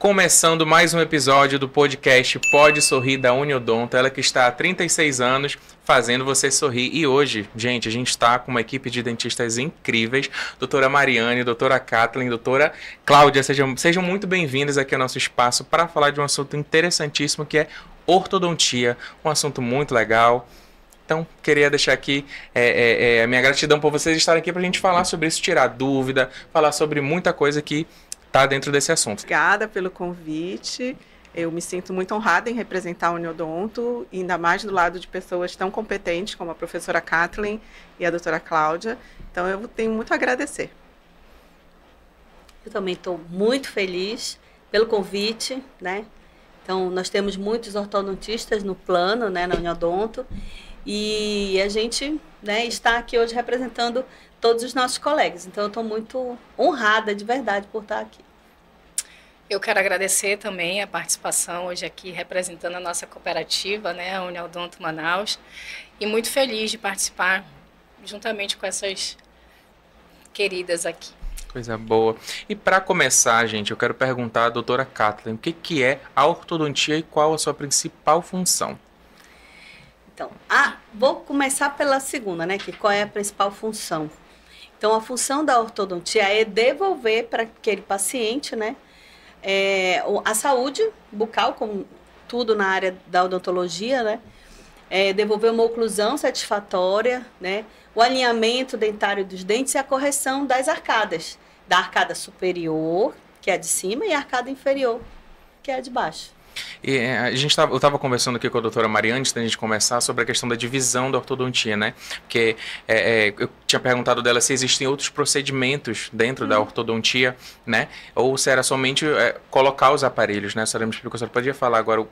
Começando mais um episódio do podcast Pode Sorrir da Uniodonto, ela que está há 36 anos fazendo você sorrir. E hoje, gente, a gente está com uma equipe de dentistas incríveis, doutora Mariane, doutora Kathleen, doutora Cláudia, sejam muito bem-vindas aqui ao nosso espaço para falar de um assunto interessantíssimo que é ortodontia, um assunto muito legal. Então, queria deixar aqui a minha gratidão por vocês estarem aqui para a gente falar sobre isso, tirar dúvida, falar sobre muita coisa que está dentro desse assunto. Obrigada pelo convite. Eu me sinto muito honrada em representar a Uniodonto, ainda mais do lado de pessoas tão competentes como a professora Kathleen e a doutora Cláudia. Então, eu tenho muito a agradecer. Eu também estou muito feliz pelo convite, né? Então, nós temos muitos ortodontistas no plano, né, na Uniodonto, e a gente, né, está aqui hoje representando todos os nossos colegas. Então, eu estou muito honrada, de verdade, por estar aqui. Eu quero agradecer também a participação hoje aqui, representando a nossa cooperativa, né, a Uniodonto Manaus, e muito feliz de participar juntamente com essas queridas aqui. Coisa boa. E para começar, gente, eu quero perguntar à doutora Kathleen, o que é a ortodontia e qual a sua principal função? Então, vou começar pela segunda, né, que qual é a principal função. Então, a função da ortodontia é devolver para aquele paciente, né, a saúde bucal, como tudo na área da odontologia, né, devolver uma oclusão satisfatória, né, o alinhamento dentário dos dentes e a correção das arcadas, da arcada superior, que é a de cima, e a arcada inferior, que é a de baixo. E eu estava conversando aqui com a doutora Mariane, antes da gente começar, sobre a questão da divisão da ortodontia, né? Porque eu tinha perguntado dela se existem outros procedimentos dentro da ortodontia, né? Ou se era somente colocar os aparelhos, né? A senhora me explicou, a senhora podia falar agora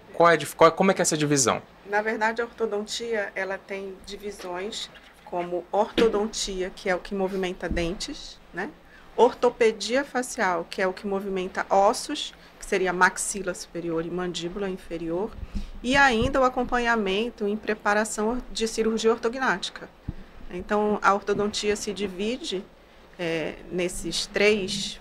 como é que é essa divisão? Na verdade, a ortodontia, ela tem divisões como ortodontia, que é o que movimenta dentes, né? Ortopedia facial, que é o que movimenta ossos, que seria maxila superior e mandíbula inferior, e ainda o acompanhamento em preparação de cirurgia ortognática. Então, a ortodontia se divide nesses três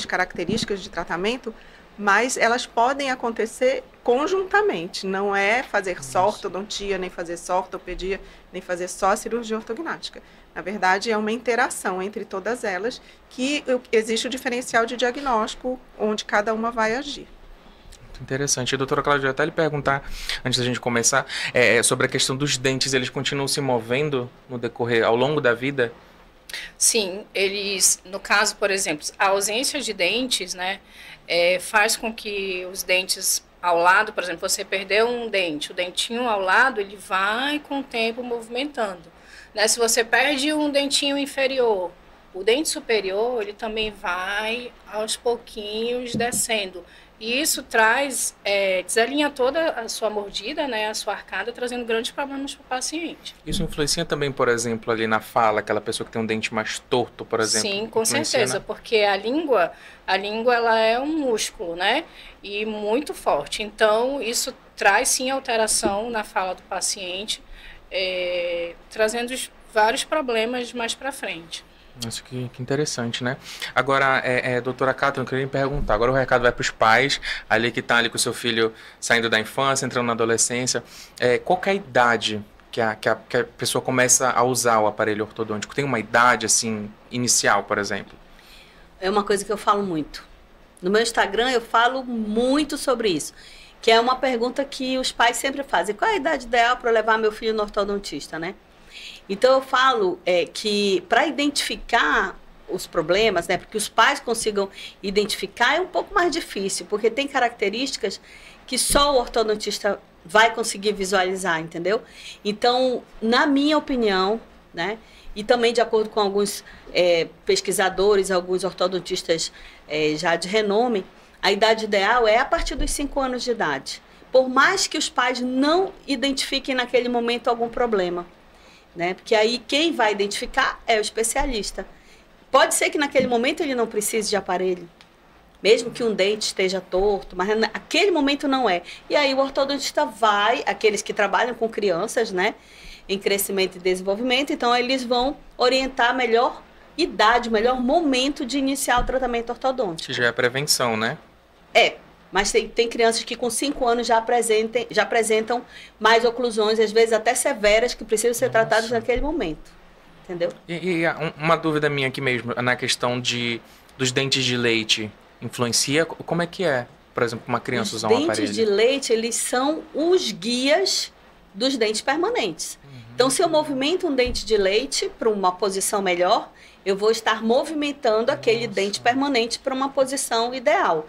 características de tratamento, mas elas podem acontecer conjuntamente, não é fazer só ortodontia, nem fazer só ortopedia, nem fazer só a cirurgia ortognática. Na verdade, é uma interação entre todas elas que existe o diferencial de diagnóstico onde cada uma vai agir. Muito interessante. Doutora Cláudia, até lhe perguntar, antes da gente começar, sobre a questão dos dentes, eles continuam se movendo no decorrer, ao longo da vida? Sim, eles, no caso, por exemplo, a ausência de dentes, né, faz com que os dentes ao lado, por exemplo, você perdeu um dente, o dentinho ao lado, ele vai com o tempo movimentando. Né? Se você perde um dentinho inferior, o dente superior, ele também vai aos pouquinhos descendo. E isso desalinha toda a sua mordida, né, a sua arcada, trazendo grandes problemas para o paciente. Isso influencia também, por exemplo, ali na fala, aquela pessoa que tem um dente mais torto, por exemplo? Sim, com certeza, porque a língua ela é um músculo, né, e muito forte. Então, isso traz sim alteração na fala do paciente, trazendo vários problemas mais para frente. Nossa, que interessante, né? Agora, doutora Kathleen, eu queria me perguntar, agora o recado vai para os pais, ali que estão ali com o seu filho saindo da infância, entrando na adolescência, qual que é a idade que a pessoa começa a usar o aparelho ortodôntico? Tem uma idade, assim, inicial, por exemplo? É uma coisa que eu falo muito. No meu Instagram eu falo muito sobre isso, que é uma pergunta que os pais sempre fazem. Qual é a idade ideal para eu levar meu filho no ortodontista, né? Então, eu falo que para identificar os problemas, né, para que os pais consigam identificar, é um pouco mais difícil, porque tem características que só o ortodontista vai conseguir visualizar, entendeu? Então, na minha opinião, né, e também de acordo com alguns pesquisadores, alguns ortodontistas já de renome, a idade ideal é a partir dos 5 anos de idade. Por mais que os pais não identifiquem naquele momento algum problema. Né? Porque aí quem vai identificar é o especialista. Pode ser que naquele momento ele não precise de aparelho, mesmo que um dente esteja torto, mas naquele momento não é. E aí o ortodontista vai, aqueles que trabalham com crianças, né, em crescimento e desenvolvimento, então eles vão orientar a melhor idade, o melhor momento de iniciar o tratamento ortodôntico. Que já é a prevenção, né? Mas tem crianças que com 5 anos já apresentam mais oclusões, às vezes até severas, que precisam ser tratadas naquele momento. Entendeu? E uma dúvida minha aqui mesmo, na questão dos dentes de leite, influencia? Como é que é, por exemplo, uma criança usar um aparelho? Os dentes de leite, eles são os guias dos dentes permanentes. Então, se eu movimento um dente de leite para uma posição melhor, eu vou estar movimentando aquele dente permanente para uma posição ideal.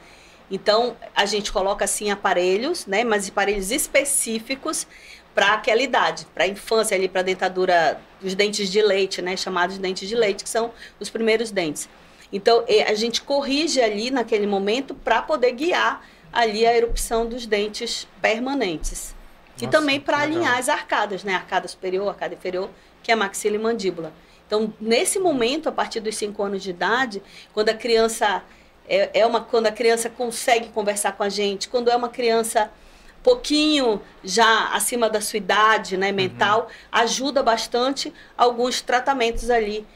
Então, a gente coloca, assim, aparelhos, né? Mas aparelhos específicos para aquela idade, para a infância, ali, para a dentadura dos dentes de leite, né? Chamados dentes de leite, que são os primeiros dentes. Então, a gente corrige ali, naquele momento, para poder guiar ali a erupção dos dentes permanentes. E também para alinhar as arcadas, né? Arcada superior, arcada inferior, que é a maxila e mandíbula. Então, nesse momento, a partir dos 5 anos de idade, quando a criança quando a criança consegue conversar com a gente, quando é uma criança pouquinho já acima da sua idade, né, mental, ajuda bastante alguns tratamentos ali.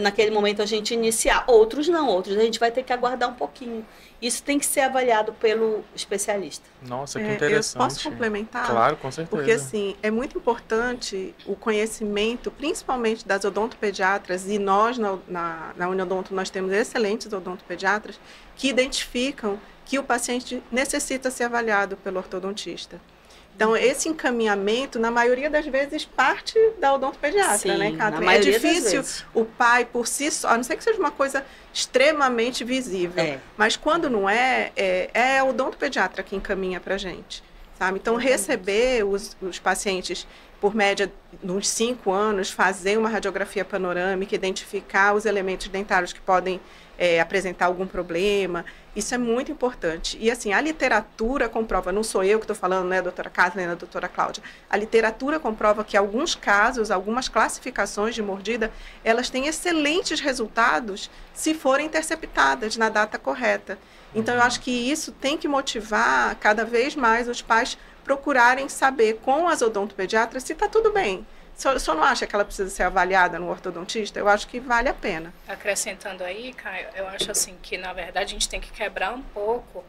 Naquele momento a gente iniciar. Outros não, outros a gente vai ter que aguardar um pouquinho. Isso tem que ser avaliado pelo especialista. Nossa, que interessante. Eu posso complementar? Claro, com certeza. Porque, assim, é muito importante o conhecimento, principalmente das odontopediatras, e nós, na Uniodonto, nós temos excelentes odontopediatras que identificam que o paciente necessita ser avaliado pelo ortodontista. Então, esse encaminhamento, na maioria das vezes, parte da odontopediatra, Sim, né, Catherine? é difícil o pai, por si só, a não ser que seja uma coisa extremamente visível. Mas quando não é a odontopediatra que encaminha para a gente, sabe? Então, receber os pacientes, por média, nos 5 anos, fazer uma radiografia panorâmica, identificar os elementos dentários que podem apresentar algum problema, isso é muito importante. E, assim, a literatura comprova, não sou eu que estou falando, né, a doutora Kathleen, a doutora Cláudia, a literatura comprova que alguns casos, algumas classificações de mordida, elas têm excelentes resultados se forem interceptadas na data correta. Então, eu acho que isso tem que motivar cada vez mais os pais procurarem saber com as odontopediatras se está tudo bem. O senhor não acha que ela precisa ser avaliada no ortodontista? Eu acho que vale a pena. Acrescentando aí, Caio, eu acho assim que, na verdade, a gente tem que quebrar um pouco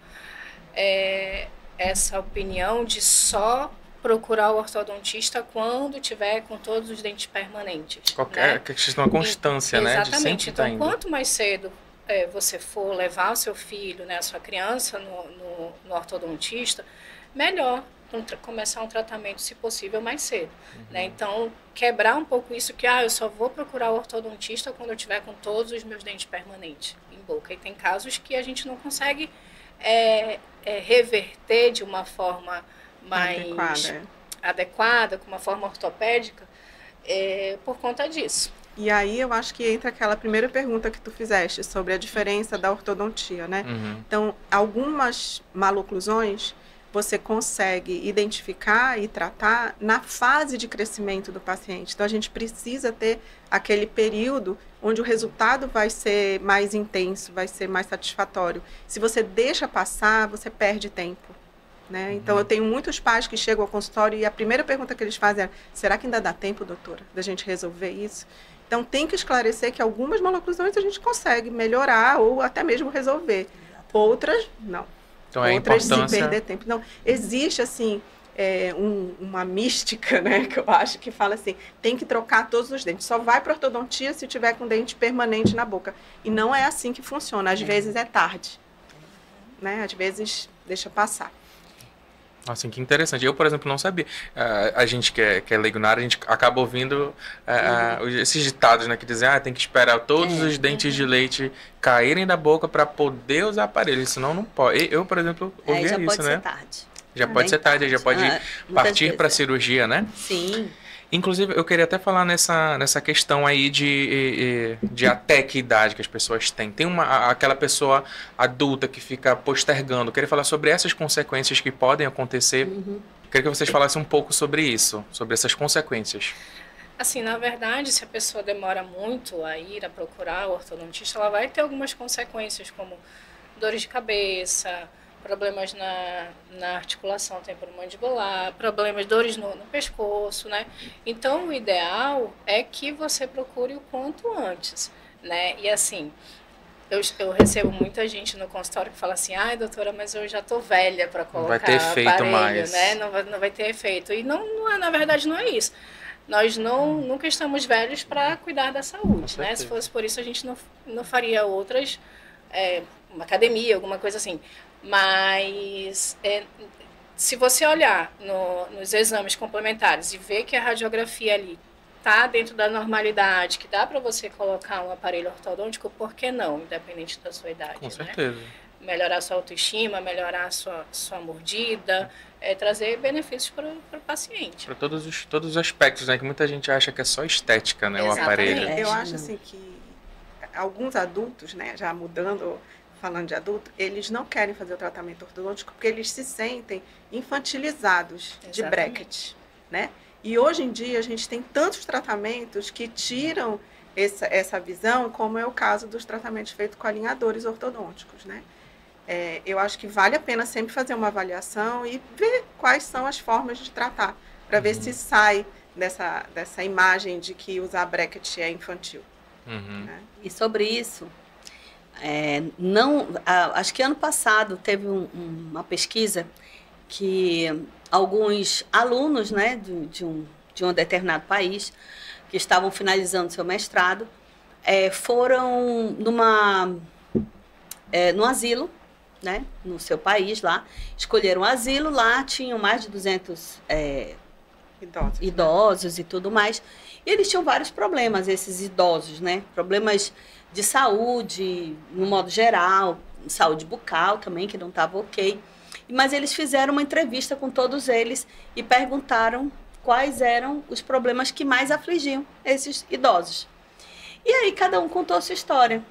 essa opinião de só procurar o ortodontista quando tiver com todos os dentes permanentes. Qualquer questão de constância, né? Exatamente. Então, quanto mais cedo você for levar o seu filho, né, a sua criança no ortodontista, melhor começar um tratamento, se possível, mais cedo. Né? Então, quebrar um pouco isso que eu só vou procurar o ortodontista quando eu tiver com todos os meus dentes permanentes em boca. E tem casos que a gente não consegue reverter de uma forma mais adequada, com uma forma ortopédica, por conta disso. E aí eu acho que entra aquela primeira pergunta que tu fizeste sobre a diferença da ortodontia, né? Então, algumas maloclusões você consegue identificar e tratar na fase de crescimento do paciente. Então, a gente precisa ter aquele período onde o resultado vai ser mais intenso, vai ser mais satisfatório. Se você deixa passar, você perde tempo. Né? Então, eu tenho muitos pais que chegam ao consultório e a primeira pergunta que eles fazem é: será que ainda dá tempo, doutora, da gente resolver isso? Então, tem que esclarecer que algumas maloclusões a gente consegue melhorar ou até mesmo resolver. Outras, não. Então, outras se perder tempo. Não, existe, assim, uma mística, né, que eu acho que fala assim, tem que trocar todos os dentes. Só vai para ortodontia se tiver com dente permanente na boca. E não é assim que funciona. Às vezes é tarde. Né? Às vezes deixa passar. Assim, que interessante. Eu, por exemplo, não sabia. A gente que é leigo na área, a gente acaba ouvindo esses ditados, né? Que dizem, tem que esperar todos os dentes de leite caírem da boca para poder usar aparelho. Senão não pode. Eu, por exemplo, ouvia isso, né? Já pode ser tarde. Já pode ser tarde, já pode partir para cirurgia, né? Sim. Inclusive, eu queria até falar nessa questão aí de até que idade que as pessoas têm. Tem aquela pessoa adulta que fica postergando. Eu queria falar sobre essas consequências que podem acontecer. Queria que vocês falassem um pouco sobre isso, sobre essas consequências. Assim, na verdade, se a pessoa demora muito a ir a procurar o ortodontista, ela vai ter algumas consequências, como dores de cabeça, problemas na articulação temporomandibular, problemas, dores no pescoço, né? Então, o ideal é que você procure o quanto antes, né? E assim, Eu recebo muita gente no consultório que fala assim, ai, doutora, mas eu já tô velha para colocar vai ter efeito aparelho, mais. né? Não vai ter efeito. E não é, na verdade, não é isso. Nós nunca estamos velhos para cuidar da saúde, né? Se fosse por isso, a gente não faria outras, uma academia, alguma coisa assim. Mas se você olhar nos exames complementares e ver que a radiografia ali está dentro da normalidade, que dá para você colocar um aparelho ortodôntico, por que não, independente da sua idade? Com certeza. Né? Melhorar sua autoestima, melhorar sua mordida, trazer benefícios para o paciente. Para todos os aspectos, né? Que muita gente acha que é só estética, né? Exatamente. O aparelho. Eu acho assim que alguns adultos, né, já mudando, falando de adulto, eles não querem fazer o tratamento ortodôntico porque eles se sentem infantilizados de bracket, né? E hoje em dia a gente tem tantos tratamentos que tiram essa visão, como é o caso dos tratamentos feitos com alinhadores ortodônticos, né? Eu acho que vale a pena sempre fazer uma avaliação e ver quais são as formas de tratar, para ver se sai dessa imagem de que usar bracket é infantil. Né? E sobre isso, acho que ano passado teve uma pesquisa que alguns alunos, né, de um determinado país que estavam finalizando seu mestrado foram num asilo, né, no seu país lá, escolheram um asilo, lá tinham mais de 200 idosos, né? E tudo mais. E eles tinham vários problemas, esses idosos, né? Problemas de saúde, no modo geral, saúde bucal também, que não estava ok. Mas eles fizeram uma entrevista com todos eles e perguntaram quais eram os problemas que mais afligiam esses idosos. E aí cada um contou a sua história.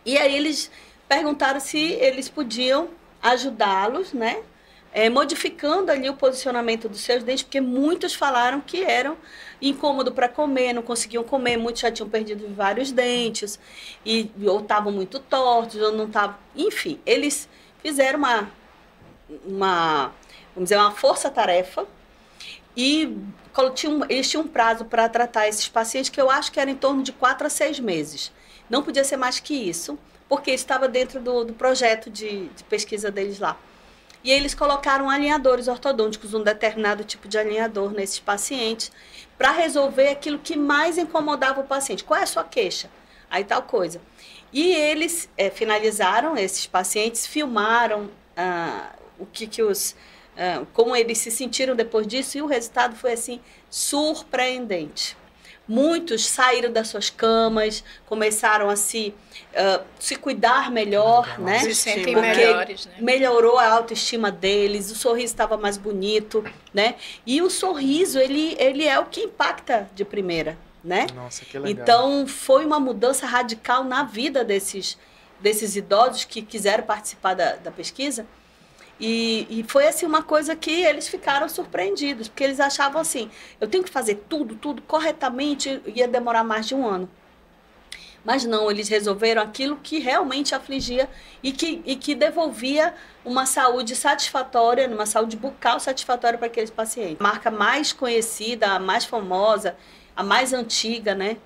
E aí eles perguntaram se eles podiam ajudá-los, né? Modificando ali o posicionamento dos seus dentes, porque muitos falaram que eram incômodo para comer, não conseguiam comer, muitos já tinham perdido vários dentes, ou estavam muito tortos, ou não estavam... Enfim, eles fizeram vamos dizer, uma força-tarefa e eles tinham um prazo para tratar esses pacientes que eu acho que era em torno de 4 a 6 meses. Não podia ser mais que isso, porque estava dentro do projeto de pesquisa deles lá. E eles colocaram alinhadores ortodônticos, um determinado tipo de alinhador nesses pacientes, para resolver aquilo que mais incomodava o paciente. Qual é a sua queixa? Aí tal coisa. E eles finalizaram esses pacientes, filmaram como eles se sentiram depois disso, e o resultado foi assim, surpreendente. Muitos saíram das suas camas, começaram a se cuidar melhor, né? Se sentem porque melhores, né? Melhorou a autoestima deles, o sorriso estava mais bonito, né? E o sorriso, ele é o que impacta de primeira, né? Nossa, que legal. Então, foi uma mudança radical na vida desses idosos que quiseram participar da pesquisa. E foi assim uma coisa que eles ficaram surpreendidos, porque eles achavam assim, eu tenho que fazer tudo corretamente, ia demorar mais de 1 ano. Mas não, eles resolveram aquilo que realmente afligia e que devolvia uma saúde satisfatória, uma saúde bucal satisfatória para aqueles pacientes. A marca mais conhecida, a mais famosa, a mais antiga, né?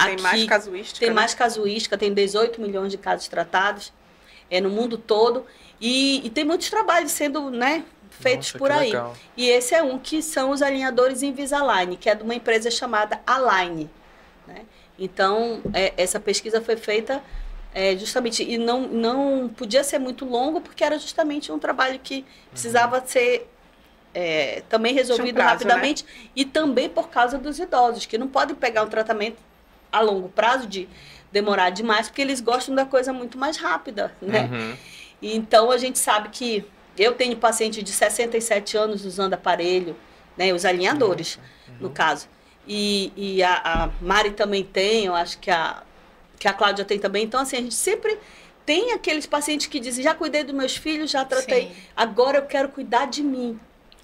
Tem mais casuística. Tem, né? Mais casuística, tem 18 milhões de casos tratados no mundo todo. E tem muitos trabalhos sendo, né, feitos por aí. Legal. E esse é um que são os alinhadores Invisalign, que é de uma empresa chamada Align, né? Então, essa pesquisa foi feita justamente, e não podia ser muito longo, porque era justamente um trabalho que precisava ser também resolvido rapidamente, né? E também por causa dos idosos, que não podem pegar um tratamento a longo prazo, de demorar demais, porque eles gostam da coisa muito mais rápida, né? Então, a gente sabe que eu tenho paciente de 67 anos usando aparelho, né, os alinhadores, no caso. E a Mari também tem, eu acho que a Cláudia tem também. Então, assim, a gente sempre tem aqueles pacientes que dizem, já cuidei dos meus filhos, já tratei, sim, agora eu quero cuidar de mim.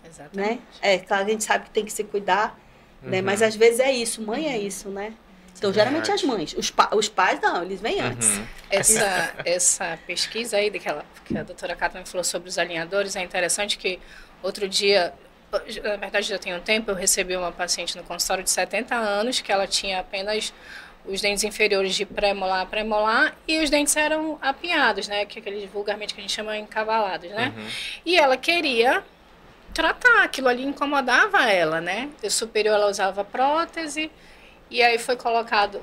Exatamente. Né? Claro, a gente sabe que tem que se cuidar, né? Mas às vezes é isso, mãe é isso, né? Então, geralmente as mães. Os pais, não, eles vêm antes. Essa pesquisa aí que a doutora Catherine falou sobre os alinhadores, é interessante que outro dia, na verdade já tem um tempo, eu recebi uma paciente no consultório de 70 anos, que ela tinha apenas os dentes inferiores de pré-molar a pré-molar e os dentes eram apinhados, né? Que é aqueles vulgarmente que a gente chama encavalados, né? E ela queria tratar, aquilo ali incomodava ela, né? O superior ela usava prótese e aí foi colocado,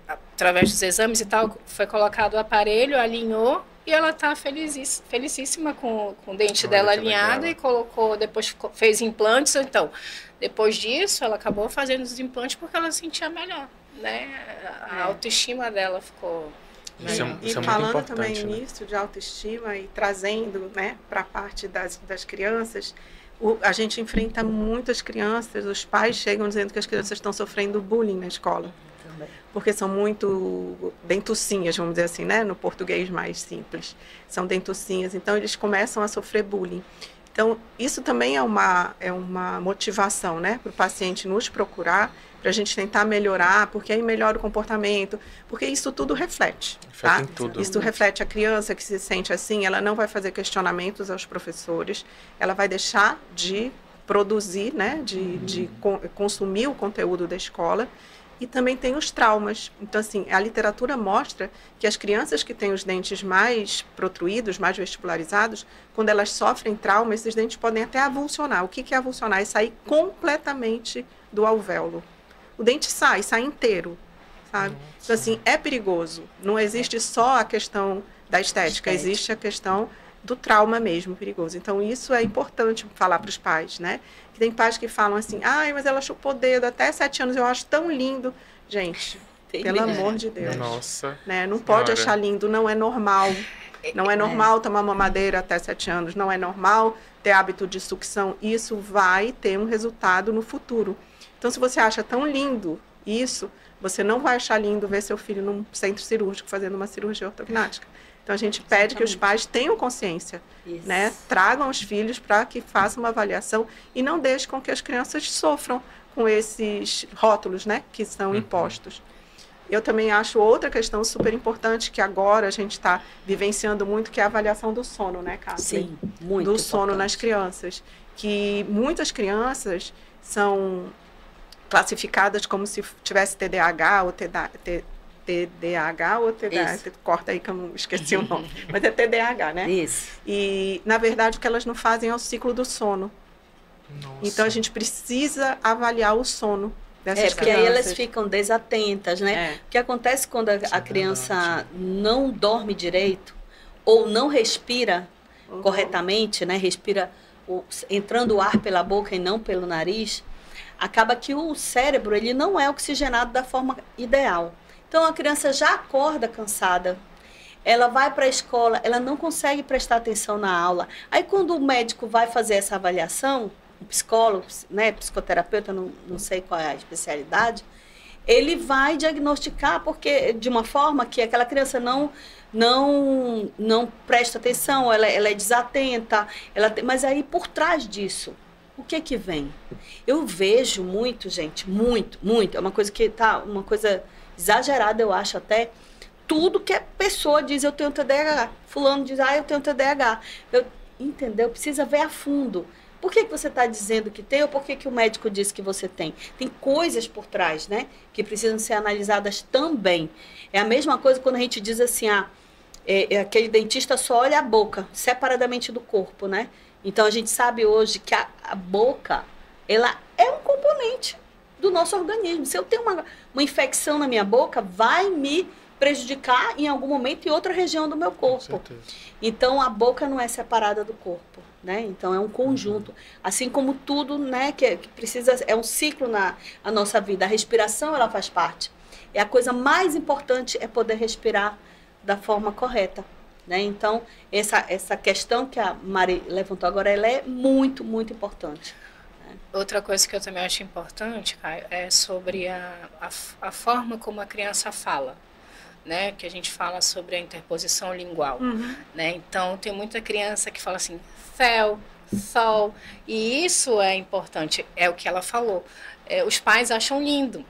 através dos exames e tal, foi colocado o aparelho, alinhou e ela tá felicíssima com o dente dela alinhado e colocou, depois fez implantes, então, depois disso ela acabou fazendo os implantes porque ela se sentia melhor, né? A autoestima dela ficou... Isso é muito falando importante, também né? nisso de autoestima e trazendo, né, para a parte das crianças, a gente enfrenta muitas crianças, os pais chegam dizendo que as crianças estão sofrendo bullying na escola. Porque são muito dentucinhas, vamos dizer assim, né, no português mais simples. São dentucinhas, então eles começam a sofrer bullying. Então, isso também é uma motivação, né, para o paciente nos procurar, para a gente tentar melhorar, porque aí melhora o comportamento, porque isso tudo reflete. Tá? Em tudo. Isso reflete a criança que se sente assim, ela não vai fazer questionamentos aos professores, ela vai deixar de produzir, né, de consumir o conteúdo da escola, e também tem os traumas. Então, assim, a literatura mostra que as crianças que têm os dentes mais protruídos, mais vestibularizados, quando elas sofrem trauma, esses dentes podem até avulsionar. O que é avulsionar? É sair completamente do alvéolo. O dente sai inteiro, sabe? Então, assim, é perigoso. Não existe só a questão da estética, existe a questão do trauma mesmo perigoso. Então, isso é importante falar para os pais, né? Que tem pais que falam assim, ai, mas ela chupou o dedo até 7 anos, eu acho tão lindo. Gente, pelo amor de Deus. Nossa. Né? Não pode achar lindo, não é normal. Não é normal tomar mamadeira até 7 anos, não é normal ter hábito de sucção. Isso vai ter um resultado no futuro. Então, se você acha tão lindo isso, você não vai achar lindo ver seu filho num centro cirúrgico fazendo uma cirurgia ortognática. Então, a gente pede que os pais tenham consciência, né? Tragam os filhos para que façam uma avaliação e não deixem com que as crianças sofram com esses rótulos, né, que são impostos. Eu também acho outra questão super importante que agora a gente está vivenciando muito, que é a avaliação do sono, né, Kathleen? Sim, muito do sono nas crianças. Que muitas crianças são classificadas como se tivesse TDAH ou TDAH ou TDAH, corta aí que eu não esqueci o nome, mas é TDAH, né? Isso. E, na verdade, o que elas não fazem é o ciclo do sono. Nossa. Então, a gente precisa avaliar o sono dessas porque crianças. aí elas ficam desatentas, né? O que acontece quando a criança não dorme direito ou não respira corretamente, né? Respira entrando o ar pela boca e não pelo nariz, acaba que o cérebro ele não é oxigenado da forma ideal. Então, a criança já acorda cansada, ela vai para a escola, ela não consegue prestar atenção na aula. Aí, quando o médico vai fazer essa avaliação, o psicólogo, né, psicoterapeuta, não sei qual é a especialidade, ele vai diagnosticar, porque de uma forma que aquela criança não presta atenção, ela é desatenta, mas aí, por trás disso, o que vem? Eu vejo muito, gente, muito, é uma coisa que tá, uma coisa exagerada, eu acho até, tudo que a pessoa diz, eu tenho TDAH, fulano diz, eu tenho TDAH, entendeu? Precisa ver a fundo. Por que você está dizendo que tem ou por que o médico disse que você tem? Tem coisas por trás, né, que precisam ser analisadas também. É a mesma coisa quando a gente diz assim, aquele dentista só olha a boca, separadamente do corpo, né? Então, a gente sabe hoje que a boca, ela é um componente do nosso organismo. Se eu tenho uma infecção na minha boca, vai me prejudicar em algum momento em outra região do meu corpo. Então, a boca não é separada do corpo, né? Então, é um conjunto. Assim como tudo, né, que precisa, é um ciclo na nossa vida. A respiração, ela faz parte. E a coisa mais importante é poder respirar da forma correta. Né? Então, essa questão que a Mari levantou agora, ela é muito, muito importante. Né? Outra coisa que eu também acho importante, Caio, é sobre a forma como a criança fala. Né? Que a gente fala sobre a interposição lingual. Né? Então, tem muita criança que fala assim, céu, sol, e isso é importante, é o que ela falou. Os pais acham lindo.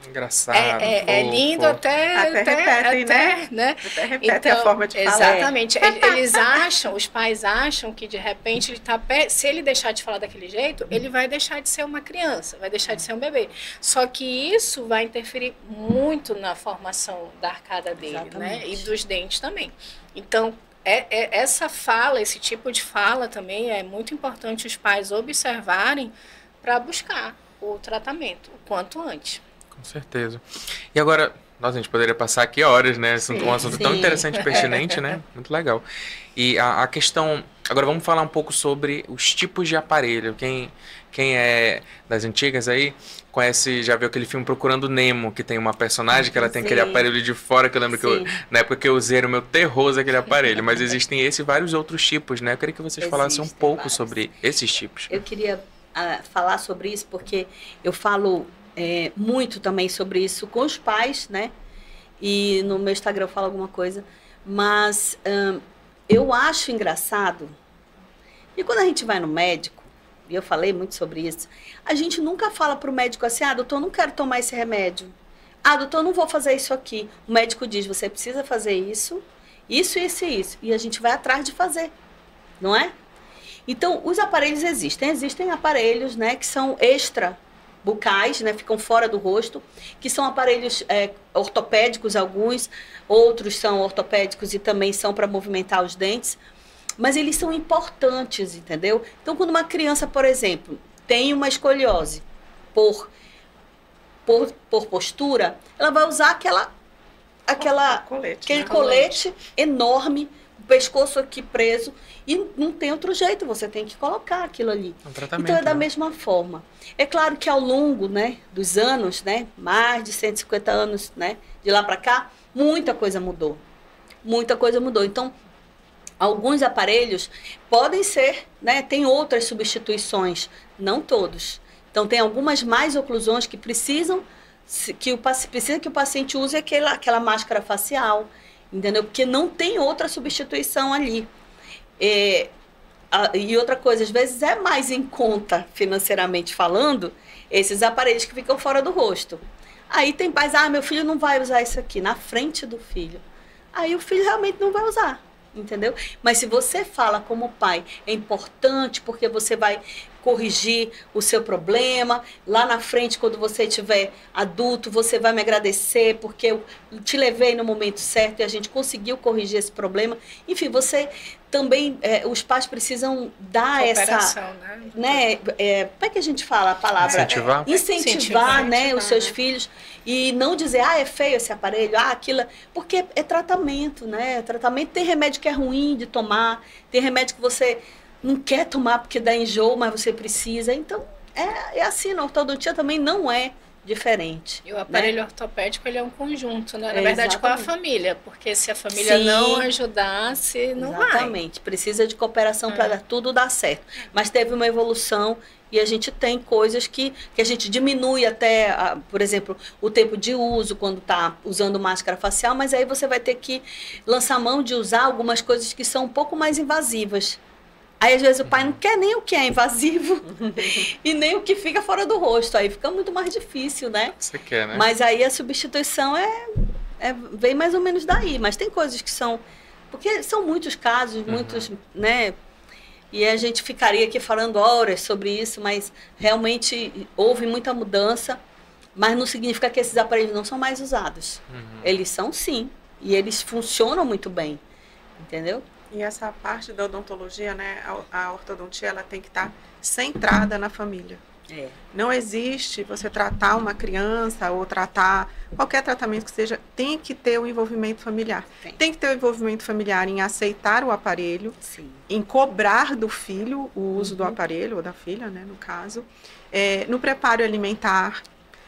Engraçado. É lindo Até repetem, né? Até repetem a forma de falar. Exatamente. Eles acham, os pais acham que de repente ele tá se ele deixar de falar daquele jeito, ele vai deixar de ser uma criança, vai deixar de ser um bebê. Só que isso vai interferir muito na formação da arcada dele, né? E dos dentes também. Então, essa fala, esse tipo de fala também é muito importante os pais observarem para buscar o tratamento o quanto antes. Com certeza. E agora, nossa, a gente poderia passar aqui horas, né? Um assunto tão interessante e pertinente, né? Muito legal. E a questão... Agora vamos falar um pouco sobre os tipos de aparelho. Quem é das antigas aí, conhece, já viu aquele filme Procurando Nemo, que tem uma personagem que ela tem aquele aparelho de fora, que eu lembro que na época que eu usei era o meu terror aquele aparelho. Mas existem esse e vários outros tipos, né? Eu queria que vocês falassem um pouco sobre esses tipos. Eu queria falar sobre isso porque eu falo... muito também sobre isso com os pais, né? E no meu Instagram eu falo alguma coisa. Mas eu acho engraçado. E quando a gente vai no médico, e eu falei muito sobre isso, a gente nunca fala para o médico assim, doutor, não quero tomar esse remédio. Doutor, não vou fazer isso aqui. O médico diz, você precisa fazer isso, isso, isso e isso. E a gente vai atrás de fazer, não é? Então, os aparelhos existem. Existem aparelhos, né, que são bucais, né, ficam fora do rosto, que são aparelhos ortopédicos, alguns, outros são ortopédicos e também são para movimentar os dentes, mas eles são importantes, entendeu? Então, quando uma criança, por exemplo, tem uma escoliose por postura, ela vai usar aquele colete enorme, o pescoço aqui preso, e não tem outro jeito, você tem que colocar aquilo ali. Então, é da mesma forma. É claro que ao longo, né, dos anos, né, mais de 150 anos, né, de lá para cá, muita coisa mudou. Muita coisa mudou. Então, alguns aparelhos podem ser, né, tem outras substituições, não todos. Então, tem algumas mais oclusões que precisa que o paciente use aquela máscara facial, entendeu? Porque não tem outra substituição ali. E outra coisa, às vezes é mais em conta, financeiramente falando, esses aparelhos que ficam fora do rosto. Aí tem pais, meu filho não vai usar isso aqui, na frente do filho. Aí o filho realmente não vai usar, entendeu? Mas se você fala como pai, é importante porque você vai corrigir o seu problema. Lá na frente, quando você estiver adulto, você vai me agradecer porque eu te levei no momento certo e a gente conseguiu corrigir esse problema. Enfim, você também, os pais precisam dar essa... né? Como é que a gente fala a palavra? Incentivar, né, os seus filhos. E não dizer, é feio esse aparelho, aquilo... Porque é tratamento, né? Tratamento, tem remédio que é ruim de tomar, tem remédio que você não quer tomar porque dá enjoo, mas você precisa. Então, é assim, na ortodontia também não é diferente. E o aparelho ortopédico, ele é um conjunto, né? Na verdade, com a família, porque se a família não ajudasse, não vai. Exatamente, precisa de cooperação para tudo dar certo. Mas teve uma evolução e a gente tem coisas que a gente diminui até, por exemplo, o tempo de uso quando está usando máscara facial, mas aí você vai ter que lançar mão de usar algumas coisas que são um pouco mais invasivas. Aí, às vezes, o pai não quer nem o que é invasivo e nem o que fica fora do rosto. Aí fica muito mais difícil, né? Você quer, né? Mas aí a substituição vem mais ou menos daí. Mas tem coisas que são... Porque são muitos casos, muitos, né? E a gente ficaria aqui falando horas sobre isso, mas realmente houve muita mudança. Mas não significa que esses aparelhos não são mais usados. Eles são, sim. E eles funcionam muito bem. Entendeu? E essa parte da odontologia, né, a ortodontia, ela tem que estar centrada na família. Não existe você tratar uma criança ou tratar qualquer tratamento que seja, tem que ter o envolvimento familiar. Tem que ter o envolvimento familiar em aceitar o aparelho, em cobrar do filho o uso do aparelho, ou da filha, né, no caso, no preparo alimentar,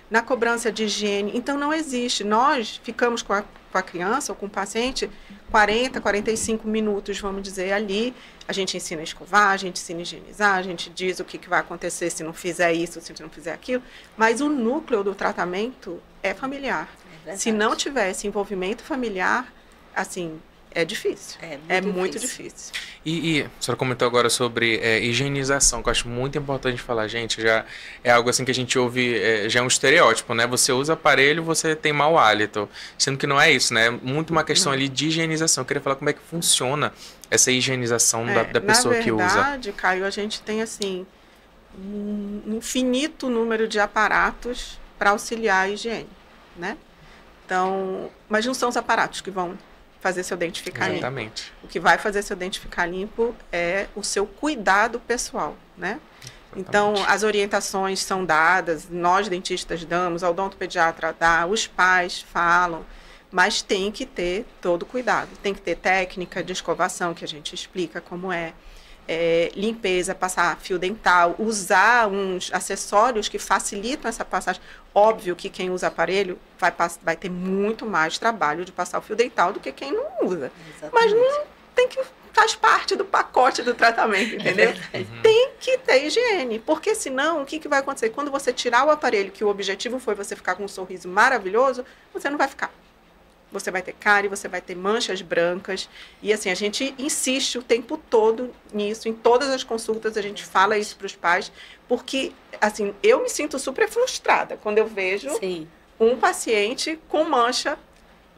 na cobrança de higiene. Então, não existe. Nós ficamos com a criança ou com o paciente 40, 45 minutos, vamos dizer, ali. A gente ensina a escovar, a gente ensina a higienizar, a gente diz o que vai acontecer se não fizer isso, se não fizer aquilo. Mas o núcleo do tratamento é familiar. Se não tiver esse envolvimento familiar, assim, é difícil. É muito difícil. E a senhora comentou agora sobre higienização, que eu acho muito importante falar, gente, já é algo assim que a gente ouve, já é um estereótipo, né? Você usa aparelho, você tem mau hálito, sendo que não é isso, né? Muito uma questão ali de higienização. Eu queria falar como é que funciona essa higienização da pessoa que usa. Na verdade, Caio, a gente tem, assim, um infinito número de aparatos para auxiliar a higiene, né? Então, mas não são os aparatos que vão fazer seu dente ficar Exatamente. limpo. O que vai fazer seu dente ficar limpo é o seu cuidado pessoal, né? Exatamente. Então, as orientações são dadas, nós dentistas damos, o odontopediatra dá, os pais falam, mas tem que ter todo cuidado. Tem que ter técnica de escovação, que a gente explica como limpeza, passar fio dental, usar uns acessórios que facilitam essa passagem. Óbvio que quem usa aparelho vai ter muito mais trabalho de passar o fio dental do que quem não usa. Exatamente. Mas não tem que faz parte do pacote do tratamento, entendeu? Tem que ter higiene, porque senão o que vai acontecer? Quando você tirar o aparelho, que o objetivo foi você ficar com um sorriso maravilhoso, você não vai ficar. Você vai ter cárie, você vai ter manchas brancas. E assim, a gente insiste o tempo todo nisso. Em todas as consultas a gente fala isso para os pais. Porque, assim, eu me sinto super frustrada quando eu vejo um paciente com mancha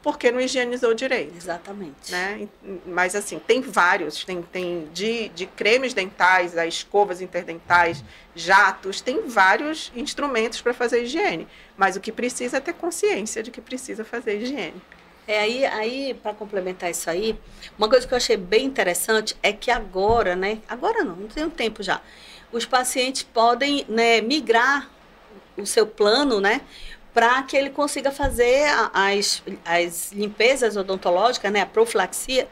porque não higienizou direito. Exatamente. Né? Mas, assim, tem vários. Tem de cremes dentais, a escovas interdentais, jatos. Tem vários instrumentos para fazer higiene. Mas o que precisa é ter consciência de que precisa fazer higiene. Aí para complementar isso aí, uma coisa que eu achei bem interessante é que agora, né? Agora não tem um tempo já. Os pacientes podem, né, migrar o seu plano, né? Para que ele consiga fazer as limpezas odontológicas, né? A profilaxia,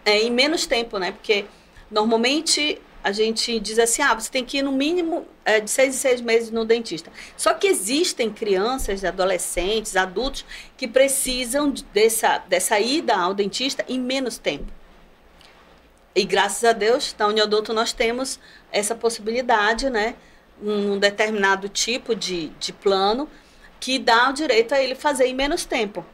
em menos tempo, né? Porque normalmente a gente diz assim, você tem que ir no mínimo de 6 em 6 meses no dentista. Só que existem crianças, adolescentes, adultos que precisam dessa ida ao dentista em menos tempo. E graças a Deus, na Uniodonto nós temos essa possibilidade, né? Um determinado tipo de plano que dá o direito a ele fazer em menos tempo.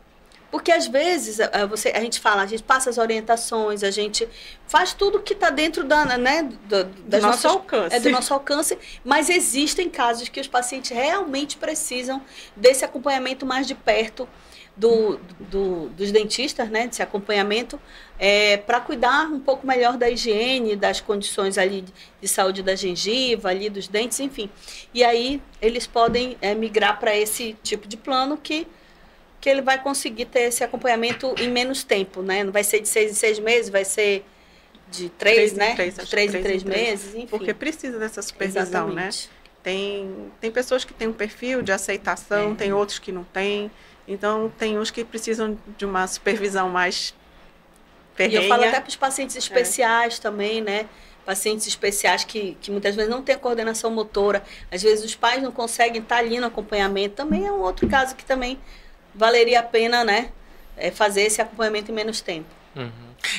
Porque às vezes a gente passa as orientações, a gente faz tudo que está dentro do nosso alcance, mas existem casos que os pacientes realmente precisam desse acompanhamento mais de perto dos dentistas, né, desse acompanhamento, para cuidar um pouco melhor da higiene, das condições ali de saúde da gengiva, ali dos dentes, enfim. E aí eles podem migrar para esse tipo de plano que ele vai conseguir ter esse acompanhamento em menos tempo, né? Não vai ser de 6 em 6 meses, vai ser de 3, né? De 3 em 3 meses, enfim. Porque precisa dessa supervisão, né? Tem pessoas que têm um perfil de aceitação, tem outros que não têm. Então, tem uns que precisam de uma supervisão mais ferrenha. E eu falo até para os pacientes especiais também, né? Pacientes especiais que muitas vezes não têm a coordenação motora. Às vezes os pais não conseguem estar ali no acompanhamento. Também é um outro caso que também valeria a pena, né, fazer esse acompanhamento em menos tempo.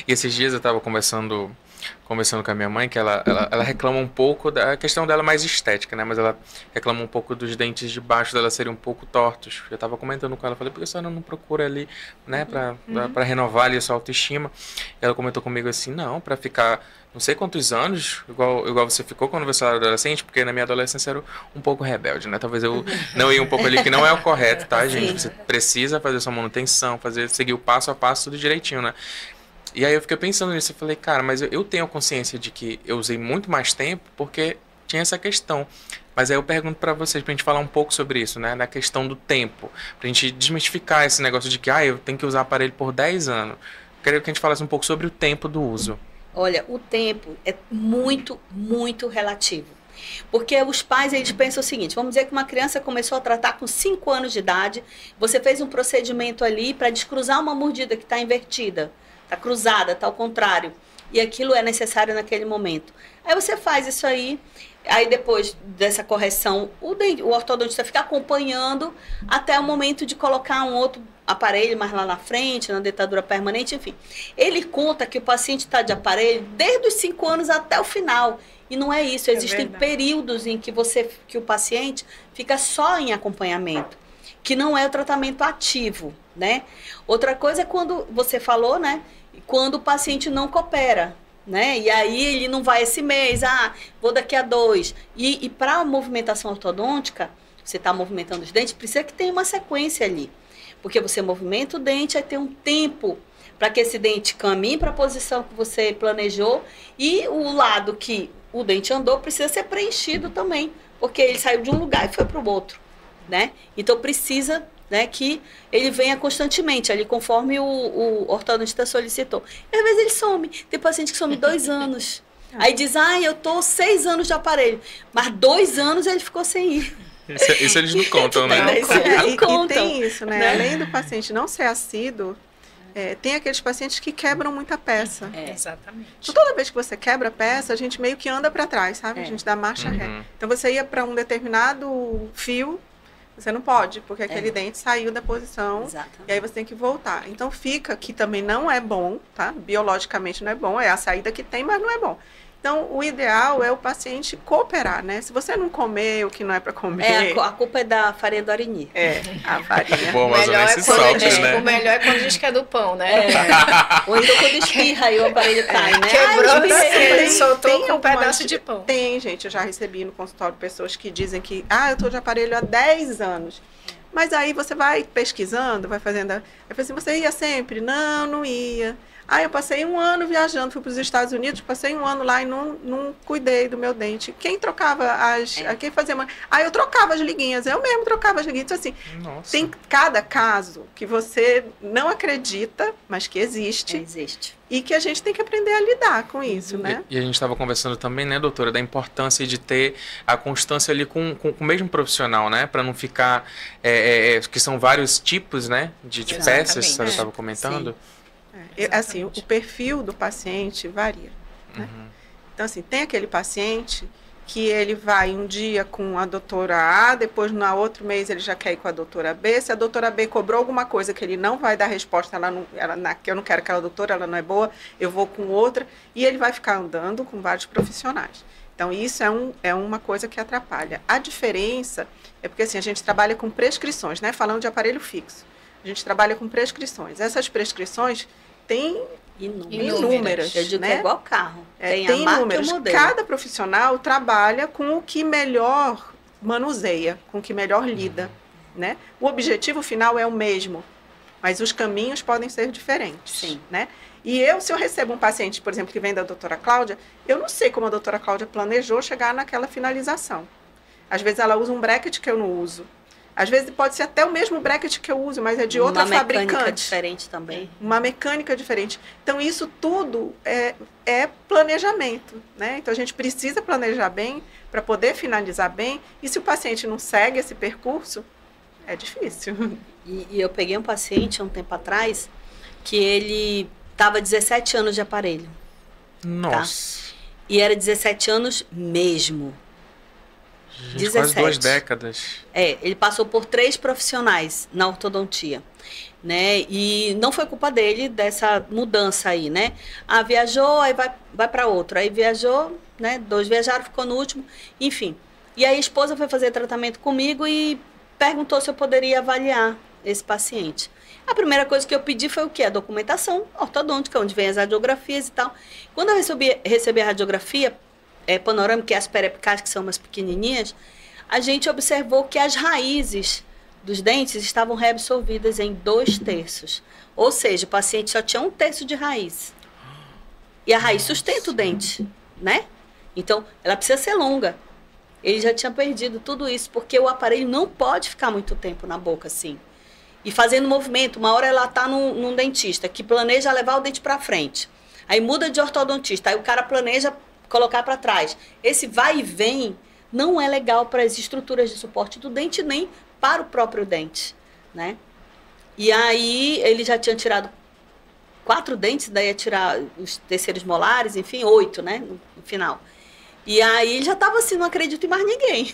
E esses dias eu estava conversando com a minha mãe, que ela reclama um pouco da questão dela mais estética, né? Mas ela reclama um pouco dos dentes de baixo dela serem um pouco tortos. Eu estava comentando com ela, falei, por que a senhora não procura ali, né, para renovar ali a sua autoestima? Ela comentou comigo assim, não, para ficar não sei quantos anos, igual você ficou quando você era adolescente, porque na minha adolescência era um pouco rebelde, né? Talvez eu não ia um pouco ali, que não é o correto, tá, gente? Você precisa fazer sua manutenção, seguir o passo a passo tudo direitinho, né? E aí eu fiquei pensando nisso, eu falei, cara, mas eu tenho consciência de que eu usei muito mais tempo porque tinha essa questão. Mas aí eu pergunto pra vocês, pra gente falar um pouco sobre isso, né? Na questão do tempo, pra gente desmistificar esse negócio de que, eu tenho que usar aparelho por 10 anos. Queria que a gente falasse um pouco sobre o tempo do uso. Olha, o tempo é muito, muito relativo. Porque os pais, eles pensam o seguinte, vamos dizer que uma criança começou a tratar com 5 anos de idade, você fez um procedimento ali para descruzar uma mordida que está invertida, está cruzada, está ao contrário, e aquilo é necessário naquele momento. Aí você faz isso aí depois dessa correção, o ortodontista fica acompanhando até o momento de colocar um outro aparelho mais lá na frente, na dentadura permanente, enfim. Ele conta que o paciente está de aparelho desde os 5 anos até o final. E não é isso, existem períodos em que o paciente fica só em acompanhamento. que não é o tratamento ativo, né? Outra coisa é quando você falou, né? Quando o paciente não coopera, né? E aí ele não vai esse mês, vou daqui a 2. E para a movimentação ortodôntica, você está movimentando os dentes, precisa que tenha uma sequência ali. Porque você movimenta o dente, aí tem um tempo para que esse dente caminhe para a posição que você planejou e o lado que o dente andou precisa ser preenchido também, porque ele saiu de um lugar e foi para o outro, né? Então precisa, né, que ele venha constantemente, ali conforme o ortodontista solicitou. E às vezes ele some. Tem paciente que some 2 anos. Aí diz, eu tô 6 anos de aparelho, mas 2 anos ele ficou sem ir. Isso eles não contam, né? E tem isso, né? Além do paciente não ser assíduo, tem aqueles pacientes que quebram muita peça. Exatamente. Então, toda vez que você quebra a peça, a gente meio que anda para trás, sabe? A gente dá marcha ré. Então, você ia para um determinado fio, você não pode, porque aquele dente saiu da posição. Exatamente. E aí você tem que voltar. Então, fica que também não é bom, tá? Biologicamente não é bom, é a saída que tem, mas não é bom. Então, o ideal é o paciente cooperar, né? Se você não comer o que não é para comer... A culpa é da farinha do Arini. A farinha. Bom, mas o melhor é quando a gente quer do pão, né? Ou então quando espirra e o aparelho cai, né? Quebrou, soltou com um pedaço de pão. Tem, gente, eu já recebi no consultório pessoas que dizem que, eu tô de aparelho há 10 anos. Mas aí você vai pesquisando, vai fazendo... Eu falei assim, você ia sempre? Não ia. Eu passei 1 ano viajando, fui para os Estados Unidos, passei 1 ano lá e não cuidei do meu dente. Quem trocava quem fazia... eu trocava as liguinhas, eu mesmo trocava as liguinhas. Então, assim, tem cada caso que você não acredita, mas que existe. Existe. E que a gente tem que aprender a lidar com isso, né? E a gente estava conversando também, né, doutora, da importância de ter a constância ali com o mesmo profissional, né? Para não ficar... que são vários tipos, né? De peças, a senhora estava comentando. Sim. Assim, o perfil do paciente varia, né? Então, assim, tem aquele paciente que ele vai um dia com a doutora A, depois no outro mês ele já quer ir com a doutora B. Se a doutora B cobrou alguma coisa que ele não vai dar resposta, que eu não quero aquela doutora, ela não é boa, eu vou com outra, e ele vai ficar andando com vários profissionais. Então, isso é uma coisa que atrapalha. A diferença é porque, assim, a gente trabalha com prescrições, né? Falando de aparelho fixo. A gente trabalha com prescrições. Essas prescrições têm inúmeras. Eu digo, né? que é igual carro. Tem Tem a marca inúmeras. e o modelo. Cada profissional trabalha com o que melhor manuseia, com o que melhor lida, né? O objetivo final é o mesmo, mas os caminhos podem ser diferentes. Sim. Né? E se eu recebo um paciente, por exemplo, que vem da doutora Cláudia, eu não sei como a doutora Cláudia planejou chegar naquela finalização. Às vezes ela usa um bracket que eu não uso. Às vezes pode ser até o mesmo bracket que eu uso, mas é de outra fabricante. Uma mecânica diferente também. Uma mecânica diferente. Então, isso tudo é planejamento, né? Então, a gente precisa planejar bem para poder finalizar bem. E se o paciente não segue esse percurso, é difícil. E eu peguei um paciente, há um tempo atrás, que ele estava 17 anos de aparelho. Nossa. Tá? E era 17 anos mesmo. Gente, quase 2 décadas. Ele passou por 3 profissionais na ortodontia, né? E não foi culpa dele dessa mudança aí, né? Viajou, aí vai para outro. Aí viajou, né? 2 viajaram, ficou no último, enfim. E aí a esposa foi fazer tratamento comigo e perguntou se eu poderia avaliar esse paciente. A primeira coisa que eu pedi foi o quê? A documentação ortodôntica, onde vem as radiografias e tal. Quando eu recebi a radiografia panorâmica, que é as periapicais, que são umas pequenininhas, a gente observou que as raízes dos dentes estavam reabsorvidas em 2/3. Ou seja, o paciente só tinha 1/3 de raiz. E a raiz sustenta o dente, né? Então, ela precisa ser longa. Ele já tinha perdido tudo isso, porque o aparelho não pode ficar muito tempo na boca assim. E fazendo movimento, uma hora ela está num dentista que planeja levar o dente para frente. Aí muda de ortodontista, aí o cara planeja colocar para trás. Esse vai e vem não é legal para as estruturas de suporte do dente, nem para o próprio dente, né? E aí ele já tinha tirado 4 dentes, daí ia tirar os terceiros molares, enfim, 8, né, no final. E aí ele já estava assim, não acredito em mais ninguém,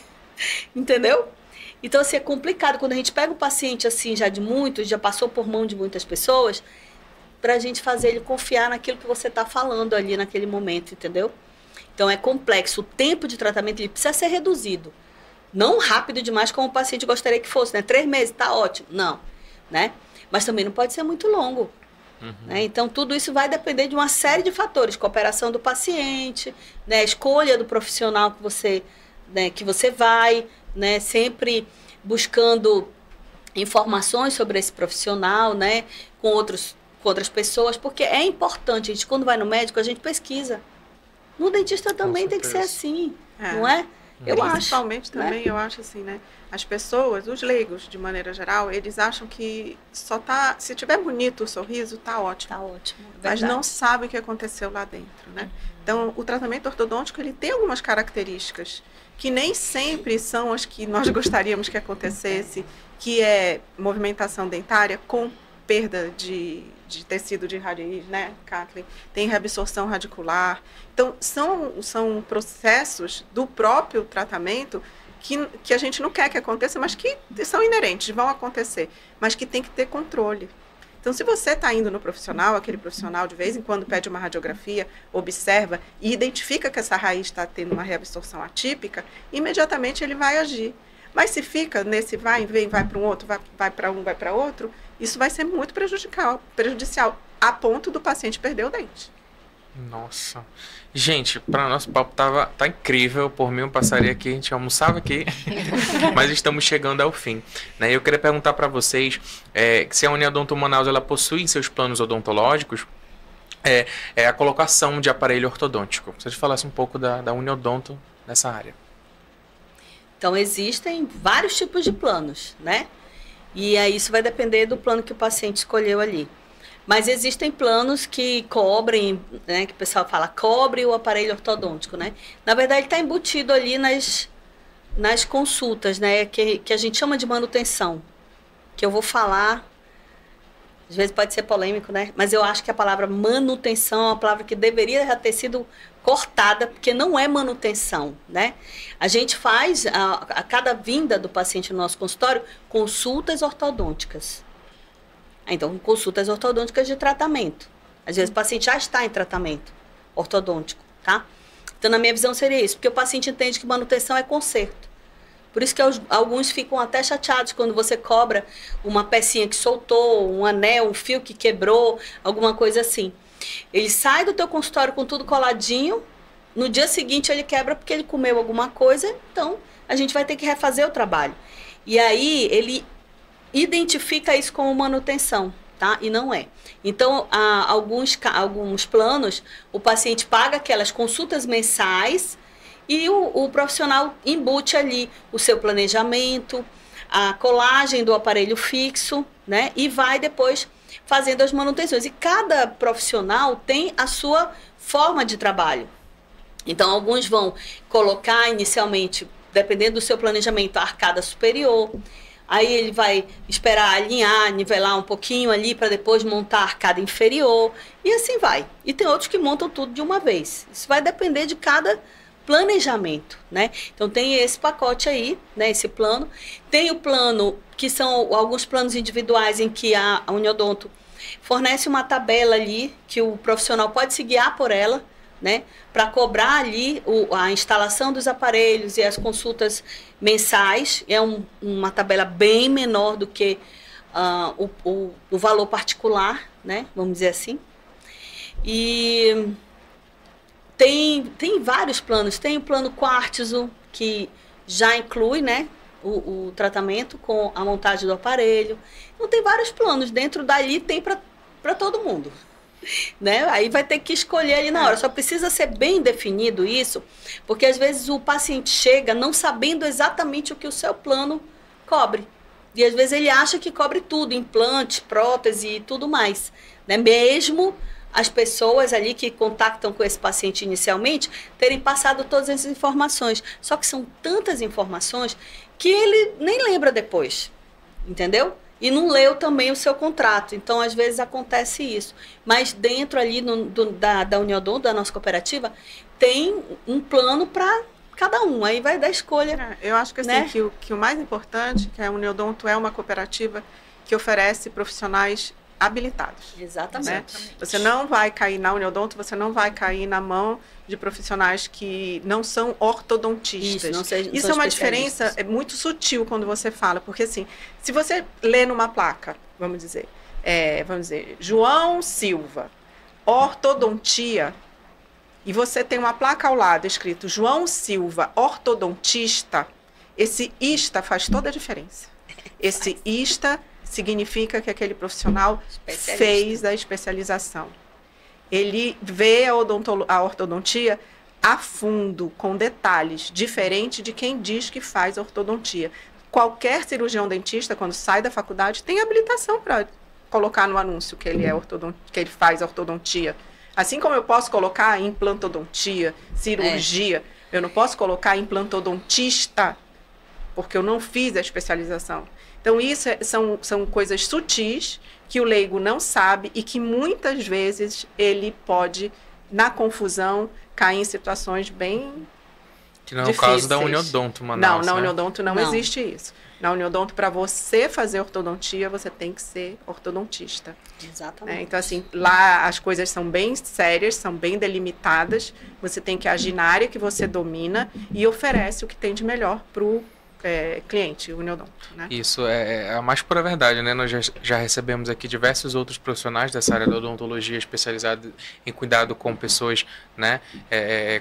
entendeu? Então, assim, é complicado quando a gente pega o paciente assim, já passou por mão de muitas pessoas, para a gente fazer ele confiar naquilo que você está falando ali naquele momento, entendeu? Então, é complexo. O tempo de tratamento ele precisa ser reduzido. Não rápido demais como o paciente gostaria que fosse, né? 3 meses, tá ótimo. Não, né? Mas também não pode ser muito longo. Né? Então, tudo isso vai depender de uma série de fatores. Cooperação do paciente, né? Escolha do profissional que você, né, que você vai, né? Sempre buscando informações sobre esse profissional, né? Com outras pessoas, porque é importante, a gente, quando vai no médico, a gente pesquisa. No dentista também tem que ser assim, não é? Eu acho. Principalmente também, eu acho assim, né? As pessoas, os leigos, de maneira geral, eles acham que só tá... Se tiver bonito o sorriso, tá ótimo. Tá ótimo, mas não sabem o que aconteceu lá dentro, né? Então, o tratamento ortodôntico, ele tem algumas características que nem sempre são as que nós gostaríamos que acontecesse, que é movimentação dentária com perda de tecido de raiz, né, Kathleen? Tem reabsorção radicular. Então, são processos do próprio tratamento que a gente não quer que aconteça, mas que são inerentes, vão acontecer, mas que tem que ter controle. Então, se você está indo no profissional, aquele profissional de vez em quando pede uma radiografia, observa e identifica que essa raiz está tendo uma reabsorção atípica, imediatamente ele vai agir. Mas se fica nesse vai e vem, vai para um outro, vai para um, vai para outro, isso vai ser muito prejudicial, a ponto do paciente perder o dente. Nossa. Gente, para nosso papo tá incrível. Por mim, eu passaria aqui, a gente almoçava aqui, mas estamos chegando ao fim. Né? Eu queria perguntar para vocês se a Uniodonto Manaus ela possui em seus planos odontológicos a colocação de aparelho ortodôntico. Se você falasse um pouco da Uniodonto nessa área. Então, existem vários tipos de planos, né? E aí isso vai depender do plano que o paciente escolheu ali. Mas existem planos que cobrem, né? Que o pessoal fala, cobre o aparelho ortodôntico, né? Na verdade, ele está embutido ali nas consultas, né? Que a gente chama de manutenção. Que eu vou falar, às vezes pode ser polêmico, né? Mas eu acho que a palavra manutenção é uma palavra que deveria já ter sido cortada, porque não é manutenção, né? A gente faz, a cada vinda do paciente no nosso consultório, consultas ortodônticas. Então, consultas ortodônticas de tratamento. Às vezes o paciente já está em tratamento ortodôntico, tá? Então, na minha visão, seria isso, porque o paciente entende que manutenção é conserto. Por isso que alguns ficam até chateados quando você cobra uma pecinha que soltou, um anel, um fio que quebrou, alguma coisa assim. Ele sai do teu consultório com tudo coladinho, no dia seguinte ele quebra porque ele comeu alguma coisa, então a gente vai ter que refazer o trabalho. E aí ele identifica isso como manutenção, tá? E não é. Então, alguns planos, o paciente paga aquelas consultas mensais e o profissional embute ali o seu planejamento, a colagem do aparelho fixo, né? E vai depois fazendo as manutenções. E cada profissional tem a sua forma de trabalho. Então, alguns vão colocar inicialmente, dependendo do seu planejamento, a arcada superior. Aí ele vai esperar alinhar, nivelar um pouquinho ali para depois montar a arcada inferior. E assim vai. E tem outros que montam tudo de uma vez. Isso vai depender de cada planejamento, né? Então tem esse pacote aí, né? Esse plano. Tem o plano, que são alguns planos individuais em que a Uniodonto fornece uma tabela ali que o profissional pode se guiar por ela, né? Para cobrar ali a instalação dos aparelhos e as consultas mensais. É uma tabela bem menor do que o valor particular, né? Vamos dizer assim. E tem vários planos. Tem o plano Quartzo, que já inclui, né, o tratamento com a montagem do aparelho. Então, tem vários planos. Dentro dali tem para todo mundo. Né? Aí vai ter que escolher ali na hora. Só precisa ser bem definido isso, porque às vezes o paciente chega não sabendo exatamente o que o seu plano cobre. E às vezes ele acha que cobre tudo, implante, prótese e tudo mais. Né? Mesmo as pessoas ali que contactam com esse paciente inicialmente terem passado todas essas informações. Só que são tantas informações que ele nem lembra depois. Entendeu? E não leu também o seu contrato. Então, às vezes, acontece isso. Mas dentro ali da Uniodonto, da nossa cooperativa, tem um plano para cada um. Aí vai dar escolha. Eu acho que, assim, né? que o mais importante, que a Uniodonto é uma cooperativa que oferece profissionais habilitados. Exatamente. Né? Você não vai cair na Uniodonto, você não vai cair na mão de profissionais que não são ortodontistas. Isso é uma diferença muito sutil quando você fala, porque assim, se você lê numa placa, vamos dizer, João Silva, ortodontia, e você tem uma placa ao lado escrito João Silva, ortodontista, esse ISTA faz toda a diferença. Esse ISTA significa que aquele profissional fez a especialização. Ele vê a ortodontia a fundo, com detalhes, diferente de quem diz que faz ortodontia. Qualquer cirurgião dentista, quando sai da faculdade, tem habilitação para colocar no anúncio que ele que ele faz ortodontia. Assim como eu posso colocar implantodontia, cirurgia, eu não posso colocar implantodontista, porque eu não fiz a especialização. Então, isso são coisas sutis que o leigo não sabe e que muitas vezes ele pode, na confusão, cair em situações bem que não é o difíceis. caso da Uniodonto, Manaus. Não, na Uniodonto não existe isso. Na Uniodonto, para você fazer ortodontia, você tem que ser ortodontista. Exatamente. Então, assim, lá as coisas são bem sérias, são bem delimitadas. Você tem que agir na área que você domina e oferece o que tem de melhor para o cliente, o Uniodonto, né? Isso é a mais pura verdade, né? Nós já recebemos aqui diversos outros profissionais dessa área da odontologia especializados em cuidado com pessoas, né,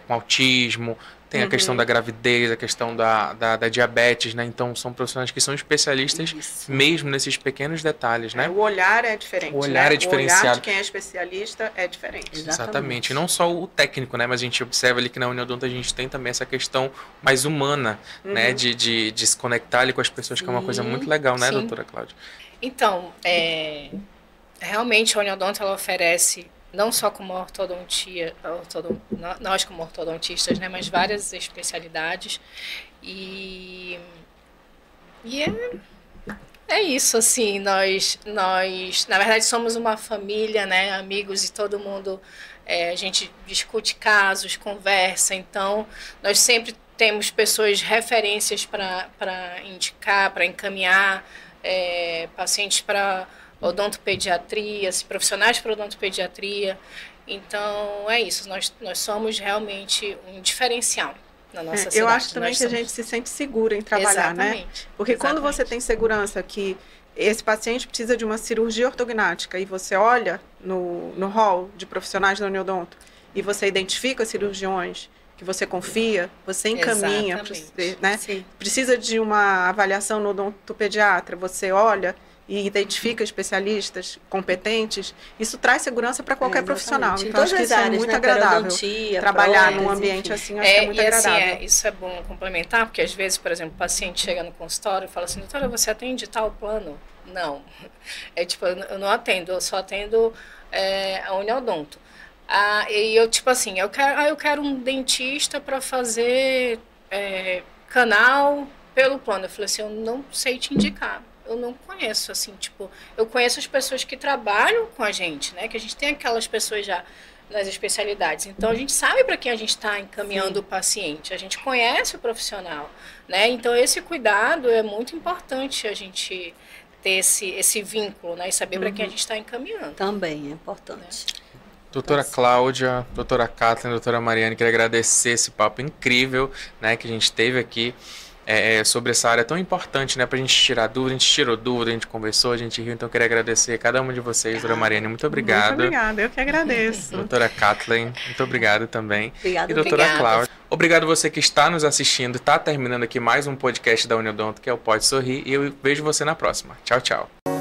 com autismo. Tem a questão da gravidez, a questão da diabetes, né? Então, são profissionais que são especialistas mesmo nesses pequenos detalhes, né? O olhar é diferente, O olhar é diferenciado. O olhar de quem é especialista é diferente. Exatamente. Não só o técnico, né? Mas a gente observa ali que na Uniodonto a gente tem também essa questão mais humana, né? De se conectar ali com as pessoas, que é uma coisa muito legal, né, doutora Cláudia? Então, realmente a Uniodonto, ela oferece não só como ortodontia, nós como ortodontistas, né, mas várias especialidades. E é isso, assim, nós, na verdade, somos uma família, né, amigos, e todo mundo, a gente discute casos, conversa, então, nós sempre temos pessoas, referências para indicar, para encaminhar pacientes para odontopediatria, profissionais para odontopediatria. Então, é isso. Nós somos realmente um diferencial na nossa cidade. Eu acho também que a gente se sente segura em trabalhar, né? Porque quando você tem segurança que esse paciente precisa de uma cirurgia ortognática e você olha no hall de profissionais da Uniodonto e você identifica cirurgiões que você confia, você encaminha, né? Sim. Precisa de uma avaliação no odontopediatra, você olha e identifica especialistas competentes, isso traz segurança para qualquer profissional. Então, acho que isso é muito agradável. Trabalhar num ambiente assim, acho que é muito agradável. Assim, isso é bom complementar, porque às vezes, por exemplo, o paciente chega no consultório e fala assim, doutora, você atende tal plano? Não. Tipo, eu não atendo, eu só atendo a Uniodonto. E eu, tipo assim, eu quero um dentista para fazer canal pelo plano. Eu falei assim, eu não sei te indicar. Eu não conheço, assim, tipo, eu conheço as pessoas que trabalham com a gente, né? Que a gente tem aquelas pessoas já nas especialidades. Então, a gente sabe para quem a gente está encaminhando o paciente. A gente conhece o profissional, né? Então, esse cuidado é muito importante a gente ter esse vínculo, né? E saber para quem a gente está encaminhando. Também é importante. Né? Doutora Cláudia, doutora Kathleen, doutora Mariane, queria agradecer esse papo incrível, né, que a gente teve aqui. Sobre essa área tão importante, né, pra gente tirar dúvida, a gente tirou dúvida, a gente conversou, a gente riu, então eu queria agradecer a cada uma de vocês, doutora Mariane, muito obrigado. Muito obrigada, eu que agradeço. Doutora Kathleen, muito obrigado também. Obrigada. E doutora Cláudia, obrigado você que está nos assistindo, está terminando aqui mais um podcast da Uniodonto, que é o Pode Sorrir, e eu vejo você na próxima. Tchau, tchau.